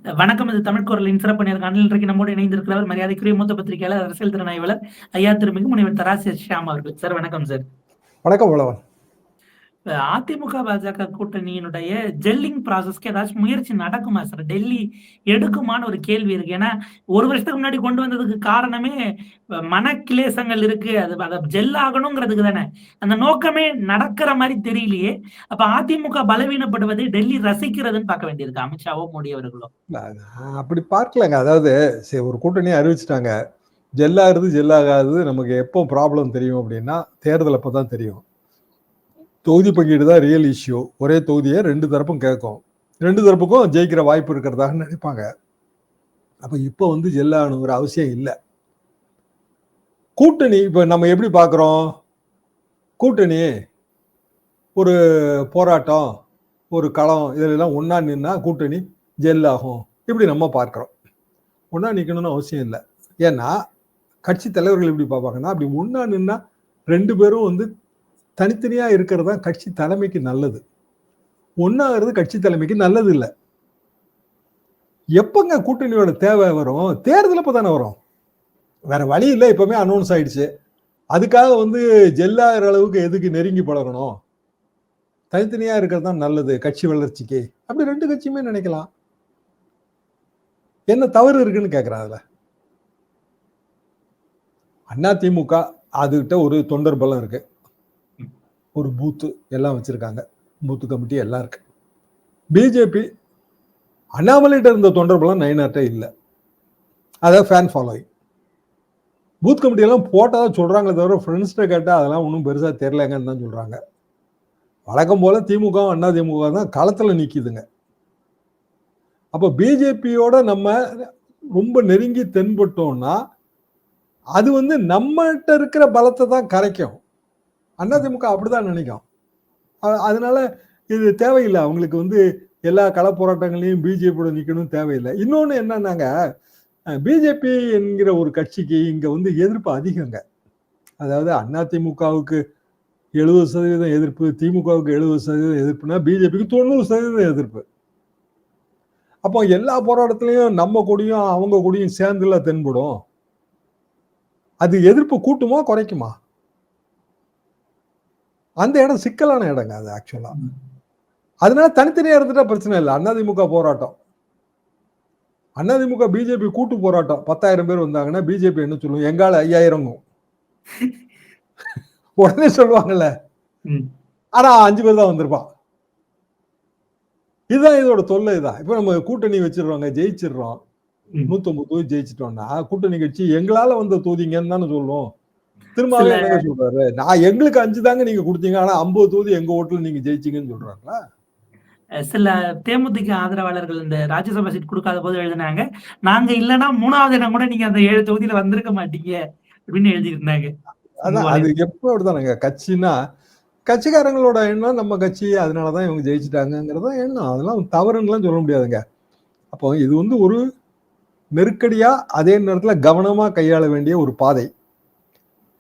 வணக்கம். இது தமிழ் குரலின் சிறப்பு நேர்காணலில் இன்றைக்கு நம்மோடு இணைந்திருக்கிறவர் மரியாதைக்குரிய மூத்த பத்திரிகையாளர், அரசியல் திறனாய்வாளர் ஐயா திருமிகு முனைவர் தராசு ஷியாம் அவர்கள். சார் வணக்கம் சார். வணக்கம் உழவன். அதிமுக பாஜக கூட்டணியினுடைய ஜெல்லிங் ப்ராசஸ்க்கு ஏதாச்சும் முயற்சி நடக்குமா சார்? டெல்லி எடுக்குமான்னு ஒரு கேள்வி இருக்கு. ஏன்னா ஒரு வருஷத்துக்கு முன்னாடி கொண்டு வந்ததுக்கு காரணமே மனக்கிலேசங்கள் இருக்கு, அது ஜெல் ஆகணுங்கிறதுக்கு தானே. அந்த நோக்கமே நடக்கிற மாதிரி தெரியலையே. அப்ப அதிமுக பலவீனப்படுவதை டெல்லி ரசிக்கிறதுன்னு பார்க்க வேண்டியிருக்கு, அமித்ஷாவோ மோடி அவர்களோ. அப்படி பார்க்கலங்க. அதாவது ஒரு கூட்டணி அறிவிச்சிட்டாங்க, ஜெல்லாகிறது ஜெல்லாகாது நமக்கு எப்போ ப்ராப்ளம் தெரியும் அப்படின்னா தேர்தல் அப்பதான் தெரியும். தொகுதி பங்கீடு தான் ரியல் இஷ்யூ. ஒரே தொகுதியை ரெண்டு தரப்பும் கேட்கும், ரெண்டு தரப்புக்கும் ஜெயிக்கிற வாய்ப்பு இருக்கிறதாக நினைப்பாங்க. அப்ப இப்ப ஜெல்லானுங்கிற அவசியம் இல்லை. கூட்டணி இப்ப நம்ம எப்படி பார்க்கிறோம்? கூட்டணி ஒரு போராட்டம், ஒரு களம், இதெல்லாம் ஒன்னா நின்னா கூட்டணி ஜெல் ஆகும் இப்படி நம்ம பார்க்கிறோம். ஒன்னா நிக்கணும்னு அவசியம் இல்லை. ஏன்னா கட்சி தலைவர்கள் எப்படி பார்ப்பாங்கன்னா, அப்படி ஒன்னா நின்னா ரெண்டு பேரும் தனித்தனியா இருக்கிறது தான் கட்சி தலைமைக்கு நல்லது. ஒன்னாகிறது கட்சி தலைமைக்கு நல்லது இல்லை. எப்பங்க கூட்டணியோட தேவை வரும்? தேர்தல் அப்பதானே வரும். வேற வழி இல்லை. இப்பவுமே அனௌன்ஸ் ஆயிடுச்சு. அதுக்காக ஜெல்லாகிற அளவுக்கு எதுக்கு நெருங்கி பழகணும்? தனித்தனியா இருக்கிறது தான் நல்லது கட்சி வளர்ச்சிக்கு. அப்படி ரெண்டு கட்சியுமே நினைக்கலாம். என்ன தவறு இருக்குன்னு கேட்கிறேன். அதுல அதிமுக அதுகிட்ட ஒரு தொண்டர் பலம் இருக்கு, ஒரு பூத்து எல்லாம் வச்சிருக்காங்க, பூத்து கமிட்டி எல்லாம் இருக்கு. பிஜேபி அண்ணாமலைகிட்ட இருந்த தொண்டர் பலம் நயினார்ட்ட இல்லை. அதாவது ஃபேன் ஃபாலோயிங். பூத் கமிட்டி எல்லாம் போட்டதான் சொல்றாங்களே தவிர ஃப்ரெண்ட்ஸ்ட கேட்டா அதெல்லாம் ஒன்றும் பெருசா தெரியலங்கன்னு தான் சொல்றாங்க. வழக்கம் போல திமுக அண்ணா திமுக தான் களத்துல நிக்குதுங்க. அப்ப பிஜேபியோட நம்ம ரொம்ப நெருங்கி தென்பட்டோம்னா அது நம்மகிட்ட இருக்கிற பலத்தை தான் கரைக்கும். அதிமுக அப்படிதான் நினைக்கும். அதனால இது தேவையில்லை அவங்களுக்கு. எல்லா கள போராட்டங்களையும் பிஜேபியோட நிக்கணும் தேவையில்லை. இன்னொன்னு என்னன்னாங்க, பிஜேபி என்கிற ஒரு கட்சிக்கு இங்க எதிர்ப்பு அதிகங்க. அதாவது அதிமுகவுக்கு 70% எதிர்ப்பு, திமுகவுக்கு 70% எதிர்ப்புனா பிஜேபிக்கு 90% எதிர்ப்பு. அப்போ எல்லா போராட்டத்திலையும் நம்ம கொடியும் அவங்க கொடியும் சேர்ந்துல தென்படும். அது எதிர்ப்பு கூட்டுமா குறைக்குமா? அந்த இடம் சிக்கலான இடங்க அது ஆக்சுவலா. அதனால தனித்தனியா இருந்துட்டா பிரச்சனை இல்லை. அதிமுக போராட்டம், அதிமுக பிஜேபி கூட்டு போராட்டம் 10,000 பேர் வந்தாங்கன்னா பிஜேபி என்ன சொல்லுவோம்? எங்கால 5,000 உடனே சொல்லுவாங்கல்ல. ஆனா 5 பேர் தான் வந்திருப்பான். இதுதான் இதோட தொல்லை. தான் இப்ப நம்ம கூட்டணி வச்சிடறோங்க, ஜெயிச்சிடறோம், 150 தொகுதி ஜெயிச்சிட்டோம்னா கூட்டணி கட்சி எங்களால வந்த தொகுதிங்கன்னு தானே சொல்லுவோம். திரும்பவே என்ன சொல்றாரு? நான் எங்களுக்கு 5 தாங்க நீங்க கொடுத்தீங்க, ஆனா 50 தொகுதி எங்க ஓட்டுல நீங்க ஜெயிச்சீங்கன்னு சொல்றாங்களா? சில தேமுதிக ஆதரவாளர்கள் இந்த ராஜ்யசபா சீட் கொடுக்காத போது எழுதினாங்க, நாங்க இல்லைன்னா 3வது இடம் கூட நீங்க அந்த 7 தொகுதியில வந்திருக்க மாட்டீங்க அப்படின்னு எழுதியிருந்தாங்க. அதான் அது எப்போ அப்படிதானுங்க. கட்சின்னா கட்சிக்காரங்களோட எண்ணம் நம்ம கட்சி, அதனாலதான் இவங்க ஜெயிச்சுட்டாங்கிறதா எண்ணம். அதெல்லாம் தவறுன்னு சொல்ல முடியாதுங்க. அப்போ இது ஒரு நெருக்கடியா அதே நேரத்துல கவனமா கையாள வேண்டிய ஒரு பாதை.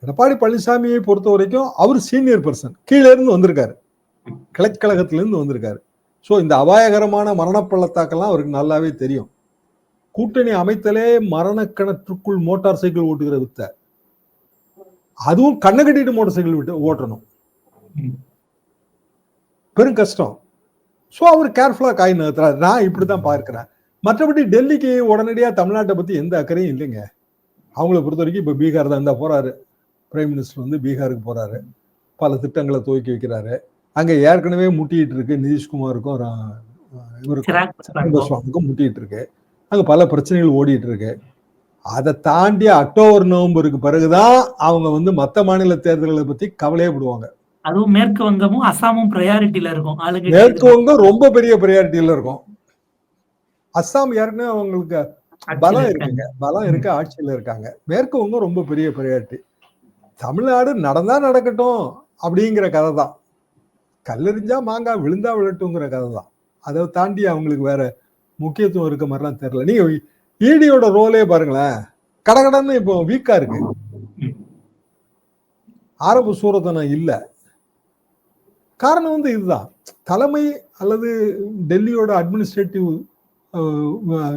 எடப்பாடி பழனிசாமியை பொறுத்த வரைக்கும் அவர் சீனியர் பர்சன், கீழே இருந்து வந்திருக்காரு, கிழக்கழகத்திலிருந்து வந்திருக்காரு. ஸோ இந்த அபாயகரமான மரணப்பள்ளத்தாக்கெல்லாம் அவருக்கு நல்லாவே தெரியும். கூட்டணி அமைத்தலே மரணக்கணற்றுக்குள் மோட்டார் சைக்கிள் ஓட்டுகிற வித்த, அதுவும் கண்ணை கட்டிட்டு மோட்டார் சைக்கிள் விட்டு ஓட்டணும், பெரும் கஷ்டம். ஸோ அவர் கேர்ஃபுல்லா காய் நகர்த்துறாரு. நான் இப்படிதான் பார்க்கிறேன். மற்றபடி டெல்லிக்கு உடனடியா தமிழ்நாட்டை பத்தி எந்த அக்கறையும் இல்லைங்க. அவங்களை பொறுத்த வரைக்கும் இப்ப பீகார் தான் போறாரு. பிரைம் மினிஸ்டர் பீகாருக்கு போறாரு, பல திட்டங்களை துவக்கி வைக்கிறாரு. அங்க ஏற்கனவே முட்டிட்டு இருக்கு, நிதிஷ்குமாருக்கும் இவருக்கும் முட்டிட்டு இருக்கு. அங்க பல பிரச்சனைகள் ஓடிட்டு இருக்கு. அதை தாண்டி அக்டோபர் நவம்பருக்கு பிறகுதான் அவங்க மத்த மாநில தேர்தல்களை பத்தி கவலையே படுவாங்க. அதுவும் மேற்கு வங்கமும் அசாமும் பிரையாரிட்டியில இருக்கும். மேற்கு வங்கம் ரொம்ப பெரிய பிரையாரிட்டியில இருக்கும். அஸ்ஸாம் ஏற்கனவே அவங்களுக்கு பலம் இருக்குங்க, பலம் இருக்கு, ஆட்சியில இருக்காங்க. மேற்கு வங்கம் ரொம்ப பெரிய பிரையாரிட்டி. தமிழ்நாடு நடந்தா நடக்கட்டும் அப்படிங்கிற கதை தான். கல்லெறிஞ்சா மாங்காய் விழுந்தா விழட்டுங்கிற கதை தான். அதை தாண்டி அவங்களுக்கு வேற முக்கியத்துவம் இருக்க மாதிரிலாம் தெரியல. நீங்க ஈடியோட ரோலே பாருங்களேன், கடகடன்னு இப்போ வீக்கா இருக்கு. ஆரம்ப சூரத்தனம் இல்ல. காரணம் இதுதான். தலைமை அல்லது டெல்லியோட அட்மினிஸ்ட்ரேட்டிவ்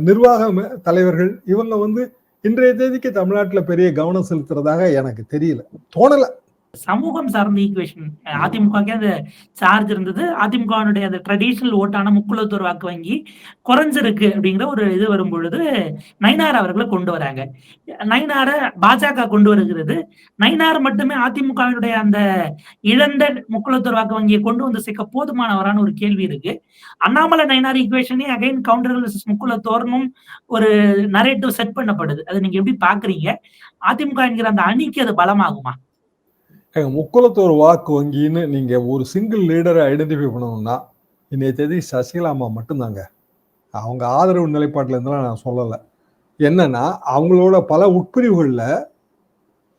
நிர்வாக தலைவர்கள் இவங்க வந்து இன்றைய தேதிக்கு தமிழ்நாட்டில் பெரிய கவனம் செலுத்துறதாக எனக்கு தெரியல, தோணல. சமூகம் சார்ந்த ஈக்குவேஷன் அதிமுகக்கே அந்த சார்ஜ் இருந்தது. அதிமுகவினுடைய அந்த ட்ரெடிஷனல் ஓட்டான முக்குளத்தூர் வாக்கு வங்கி குறைஞ்சிருக்கு அப்படிங்கிற ஒரு இது வரும்பொழுது நயினார் அவர்களை கொண்டு வராங்க. நயினார பாஜக கொண்டு வருகிறது. நயினார் மட்டுமே அதிமுகவினுடைய அந்த இழந்த முக்குளத்தூர் வாக்கு வங்கியை கொண்டு வந்து சேர்க்க போதுமானவரான ஒரு கேள்வி இருக்கு. அண்ணாமலை நயினார் ஈக்குவேஷனே அகைன் கவுண்டர் வெர்சஸ் முக்குளத்தோர்னும் ஒரு நரேட்டிவ் செட் பண்ணப்படுது. அதை நீங்க எப்படி பாக்குறீங்க? அதிமுக என்கிற அந்த அணிக்கு அது பலமாகுமா? முக்குளத்தோர் வாக்கு வங்கின்னு நீங்க ஒரு சிங்கிள் லீடரை ஐடென்டிஃபை பண்ணணும்னா இன்னைய தேதி சசிகலாமா மட்டும்தாங்க. அவங்க ஆதரவு நிலைப்பாட்டில் இருந்தெல்லாம் நான் சொல்லலை. என்னன்னா அவங்களோட பல உட்பிரிவுகளில்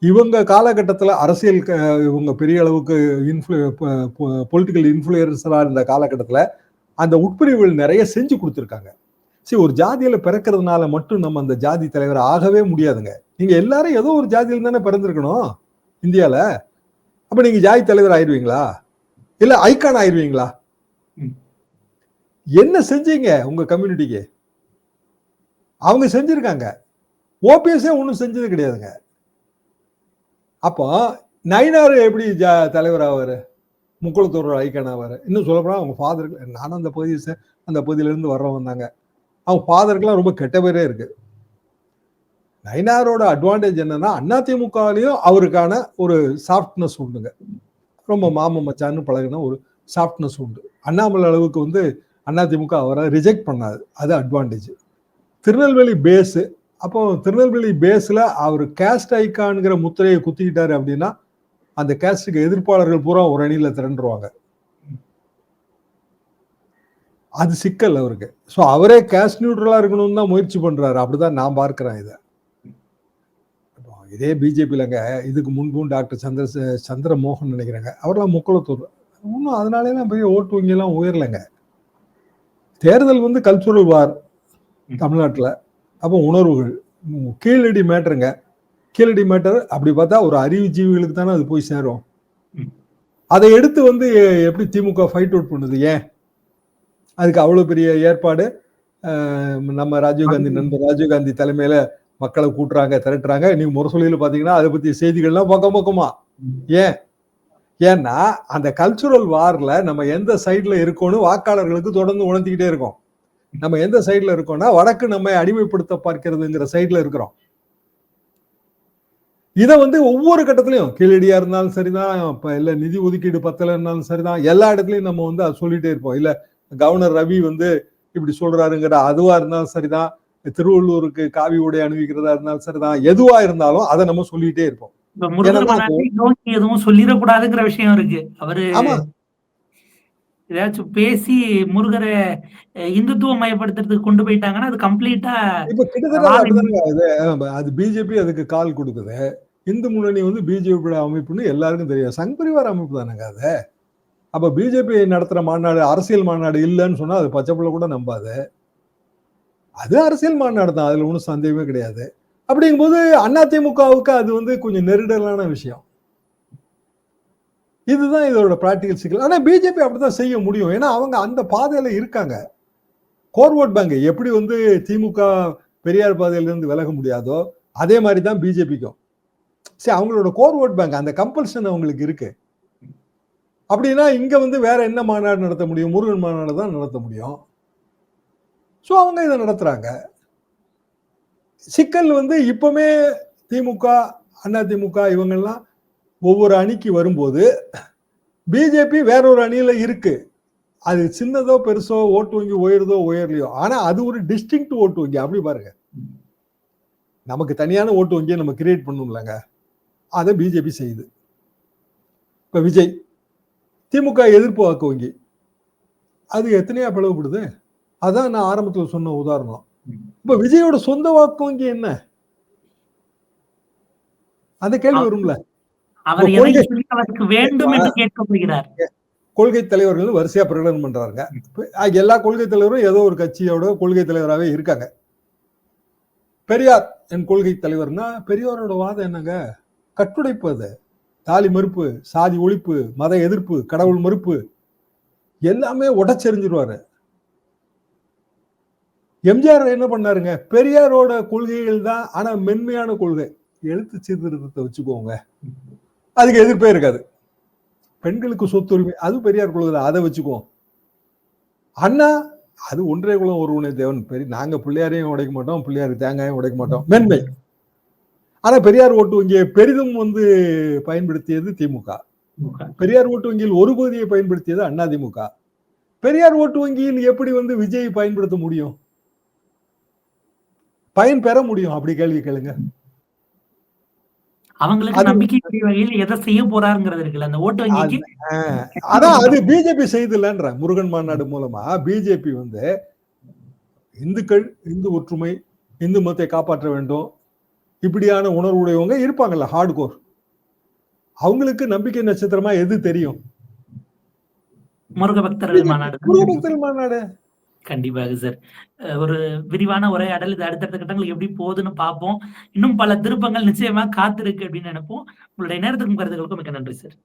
இவங்க காலகட்டத்தில் அரசியல் இவங்க பெரிய அளவுக்கு பொலிட்டிக்கல் இன்ஃப்ளூயன்சராக இருந்த காலகட்டத்தில் அந்த உட்பிரிவுகள் நிறைய செஞ்சு கொடுத்துருக்காங்க. சரி, ஒரு ஜாதியில பிறக்கிறதுனால மட்டும் நம்ம அந்த ஜாதி தலைவர் ஆகவே முடியாதுங்க. நீங்க எல்லாரும் ஏதோ ஒரு ஜாதியில தானே பிறந்திருக்கணும் இந்தியால. அப்ப நீங்க ஜாதி தலைவர் ஆயிடுவீங்களா, இல்ல ஐகான் ஆயிடுவீங்களா? என்ன செஞ்சீங்க உங்க கம்யூனிட்டிக்கு? அவங்க செஞ்சிருக்காங்க. ஓபிஎஸ்ஸே ஒன்றும் செஞ்சது கிடையாதுங்க. அப்போ நயினார் எப்படி தலைவர் ஆவாரு, முக்குளத்தூர் ஐகான் ஆவாரு? இன்னும் சொல்லப்போனா அவங்க ஃபாதருக்கு, நானும் அந்த பகுதியிலிருந்து வர்றவன் தாங்க, அவங்க ஃபாதருக்குலாம் ரொம்ப கெட்ட பேரே இருக்கு. நயினாரோட அட்வான்டேஜ் என்னன்னா அதிமுகலையும் அவருக்கான ஒரு சாஃப்ட்னஸ் உண்டுங்க. ரொம்ப மாம மச்சான்னு பழகின ஒரு சாஃப்ட்னஸ் உண்டு. அண்ணாமலை அளவுக்கு வந்து அதிமுக அவரை ரிஜெக்ட் பண்ணாது, அது அட்வான்டேஜ். திருநெல்வேலி பேஸு, அப்போ திருநெல்வேலி பேஸில் அவர் கேஸ்ட் ஐக்கானுங்கிற முத்திரையை குத்திக்கிட்டாரு அப்படின்னா அந்த கேஸ்டுக்கு எதிர்ப்பாளர்கள் பூரா ஒரு அணியில் திரண்டுருவாங்க. அது சிக்கல் அவருக்கு. ஸோ அவரே கேஸ்ட் நியூட்ரலா இருக்கணும்னு தான் முயற்சி பண்றாரு. அப்படிதான் நான் பார்க்கிறேன் இதை. இதே பிஜேபியிலங்க இதுக்கு முன்பும் டாக்டர் சந்திரமோகன் நினைக்கிறாங்க, அவரெல்லாம் முக்குளத்தூர். இன்னும் அதனாலேலாம் பெரிய ஓட்டு வங்கியெல்லாம் உயரலைங்க. தேர்தல் வந்து கல்ச்சுரல் வார் தமிழ்நாட்டில். அப்போ உணர்வுகள் கீழடி மேட்டருங்க. கீழடி மேட்டர் அப்படி பார்த்தா ஒரு அறிவுஜீவிகளுக்கு தானே அது போய் சேரும். அதை எடுத்து வந்து எப்படி திமுக ஃபைட் அவுட் பண்ணுது? ஏன் அதுக்கு அவ்வளோ பெரிய ஏற்பாடு? நம்ம ராஜீவ்காந்தி நண்பர் ராஜீவ்காந்தி தலைமையில மக்களை கூட்டுறாங்க, திரட்டுறாங்க. நீங்க முரசொலியில் பார்த்தீங்கன்னா அதை பத்தி செய்திகள்லாம் பக்கமா. ஏன்னா அந்த கல்ச்சுரல் வார்ல நம்ம எந்த சைட்ல இருக்கோம்னு வாக்காளர்களுக்கு தொடர்ந்து உணர்த்திக்கிட்டே இருக்கோம். நம்ம எந்த சைட்ல இருக்கோம்னா வடக்கு நம்மை அடிமைப்படுத்த பார்க்கிறதுங்கிற சைட்ல இருக்கிறோம். இதை வந்து ஒவ்வொரு கட்டத்திலையும் கீழடியா இருந்தாலும் சரிதான், இல்ல நிதி ஒதுக்கீடு பத்தலைன்னாலும் சரிதான், எல்லா இடத்துலையும் நம்ம வந்து அதை சொல்லிட்டே இருப்போம். இல்ல கவர்னர் ரவி வந்து இப்படி சொல்றாருங்கிற அதுவா இருந்தாலும் சரிதான், திருவள்ளூருக்கு காவி உடை அணிவிக்கிறதா இருந்தாலும் சரிதான், எதுவா இருந்தாலும் அதை நம்ம சொல்லிட்டே இருப்போம். எதுவும் சொல்லிடக்கூடாதுங்கிற விஷயம் இருக்கு. அவரு ஏதாச்சும் பேசி முருகரை இந்துத்துவ மயப்படுத்துறதுக்கு கொண்டு போயிட்டாங்கன்னா அது கம்ப்ளீட்டா இப்ப கிட்டத்தட்ட அது பிஜேபி அதுக்கு கால் கொடுக்குது. இந்து முன்னணி வந்து பிஜேபி அமைப்புன்னு எல்லாருக்கும் தெரியும். சங் பரிவார அமைப்பு தானேங்க அது. அப்ப பிஜேபி நடத்துற மாநாடு அரசியல் மாநாடு இல்லைன்னு சொன்னா அது பச்சைப்புள்ள கூட நம்பாது. அது அரசியல் மாநாடு தான், அதுல ஒன்றும் சந்தேகமே கிடையாது. அப்படிங்கும்போது அதிமுகவுக்கு அது வந்து கொஞ்சம் நெருடலான விஷயம். இதுதான் இதோட பிராக்டிகல் சிக்கல். ஆனா பிஜேபி அப்படிதான் செய்ய முடியும். ஏன்னா அவங்க அந்த பாதையில இருக்காங்க. கோர் ஓட் பேங்க் எப்படி வந்து திமுக பெரியார் பாதையிலிருந்து விலக முடியாதோ அதே மாதிரி தான் பிஜேபிக்கும். சரி, அவங்களோட கோர் ஓட் பேங்க் அந்த கம்பல்ஷன் அவங்களுக்கு இருக்கு. அப்படின்னா இங்க வந்து வேற என்ன மாநாடு நடத்த முடியும்? முருகன் மாநாடு தான் நடத்த முடியும். ஸோ அவங்க இதை நடத்துறாங்க. சிக்கல் வந்து இப்பவுமே திமுக அதிமுக இவங்கெல்லாம் ஒவ்வொரு அணிக்கு வரும்போது பிஜேபி வேற ஒரு அணியில இருக்கு. அது சின்னதோ பெருசோ ஓட்டு வங்கி உயருதோ உயர்லையோ, ஆனா அது ஒரு டிஸ்டிங்க்ட் ஓட்டு வங்கி. அப்படி பாருங்க, நமக்கு தனியான ஓட்டு வங்கியை நம்ம கிரியேட் பண்ணணும்லங்க, அதை பிஜேபி செய்யுது. இப்ப விஜய் திமுக எதிர்ப்பு வாக்கு வங்கி, அது எத்தனையா பிளவுபடுது? அதான் நான் ஆரம்பத்தில் சொன்ன உதாரணம். இப்ப விஜயோட சொந்த வாக்கு வங்கி என்ன? அந்த கேள்வி வரும்ல. கொள்கை தலைவர்கள் வரிசையா பிரகடனம் பண்றாங்க. எல்லா கொள்கை தலைவரும் ஏதோ ஒரு கட்சியோட கொள்கை தலைவராகவே இருக்காங்க. பெரியார் என் கொள்கை தலைவர்னா பெரியாரோட வாதம் என்னங்க? கட்டுடைப்பு, அது தாலி மறுப்பு, சாதி ஒழிப்பு, மத எதிர்ப்பு, கடவுள் மறுப்பு, எல்லாமே உடைச்செறிஞ்சிருவாரு. எம்ஜிஆர் என்ன பண்ணாருங்க, பெரியாரோட கொள்கைகள் தான், ஆனா மென்மையான கொள்கை. எழுத்து சீர்திருத்தத்தை வச்சுக்கோங்க, அதுக்கு எதிர்ப்பே இருக்காது. பெண்களுக்கு சொத்துரிமை, அது பெரியார் கொள்கை தான், அதை வச்சுக்குவோம். அண்ணா, அது ஒன்றே குலம் ஒருவனே தேவன், பெரிய நாங்க பிள்ளையாரையும் உடைக்க மாட்டோம், பிள்ளையார் தேங்காயும் உடைக்க மாட்டோம், மென்மை. ஆனா பெரியார் ஓட்டு வங்கியை பெரிதும் பயன்படுத்தியது திமுக. பெரியார் ஓட்டு வங்கியில் ஒரு பகுதியை பயன்படுத்தியது அதிமுக. பெரியார் ஓட்டு வங்கியில் எப்படி விஜய் பயன்படுத்த முடியும், பயன் பெற முடியும்? அப்படி கேள்வி கேளுங்க. அவங்களுக்கு நம்பிக்கை வகையில் எதை செய்ய போறாருங்கிறது இருக்குல்ல, அந்த ஓட்டு வங்கிக்கு. அதான் அது பிஜேபி செய்துலன்ற முருகன் மாநாடு மூலமா பிஜேபி இந்துக்கள், இந்து ஒற்றுமை, இந்து மதத்தை காப்பாற்ற வேண்டும், இப்படியான உணர்வுடையவங்க இருப்பாங்கல்ல, ஹார்ட் கோர். அவங்களுக்கு நம்பிக்கை நட்சத்திரமா எது தெரியும்? முருக பக்தர்கள் மாநாடு. முருக பக்தர்கள் மாநாடு. கண்டிப்பாக சார். ஒரு விரிவான உரையாடல். இது அடுத்தடுத்த கட்டங்களுக்கு எப்படி போகுதுன்னு பார்ப்போம். இன்னும் பல திருப்பங்கள் நிச்சயமா காத்திருக்கு அப்படின்னு நினைப்போம். உங்களுடைய நேரத்துக்கும் கருத்துக்களுக்கும் மிக்க நன்றி சார்.